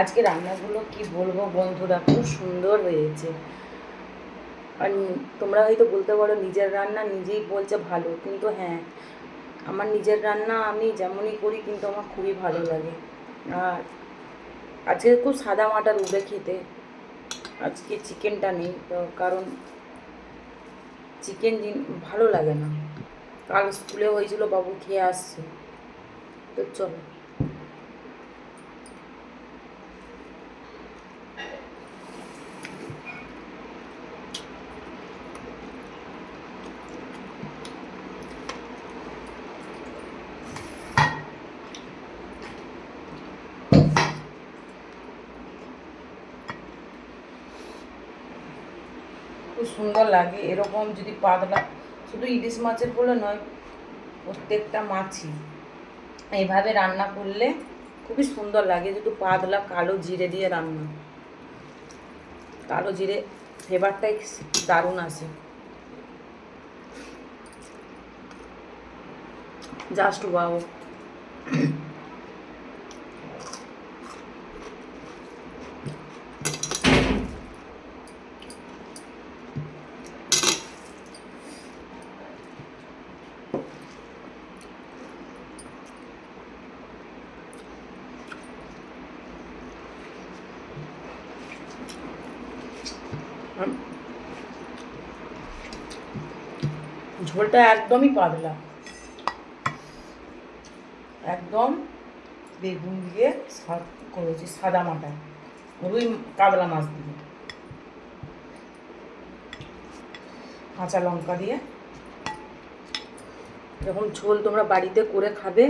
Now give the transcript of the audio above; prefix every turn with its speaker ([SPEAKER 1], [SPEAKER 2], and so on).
[SPEAKER 1] আজকে রান্নাগুলো কি বলবো বন্ধুরা, খুব সুন্দর হয়েছে। আর তোমরা হয়তো বলতে পারো নিজের রান্না নিজেই বলছে ভালো, কিন্তু হ্যাঁ, আমার নিজের রান্না আমি যেমনই করি কিন্তু আমার খুবই ভালো লাগে। আর আজকে খুব সাদা মাটা রুবে খেতে। আজকে চিকেনটা নেই তো, কারণ চিকেন ভালো লাগে না। কাল স্কুলে হয়েছিল, বাবু খেয়ে আসছে, তো চলো। খুব সুন্দর লাগে এরকম যদি পাতলা, শুধু ইলিশ মাছের বলে নয়, প্রত্যেকটা মাছই এইভাবে রান্না করলে খুবই সুন্দর লাগে। যদি পাতলা কালো জিরে দিয়ে রান্না, কালো জিরে ফ্লেভারটাই দারুণ আসে। Just wow. ঝোলটা একদমই পাতলা, একদম বেগুন দিয়ে করেছি সাদা মাটা, রুই কাতলা মাছ দিয়ে, কাঁচা লঙ্কা দিয়ে। এরকম ঝোল তোমরা বাড়িতে করে খাবে,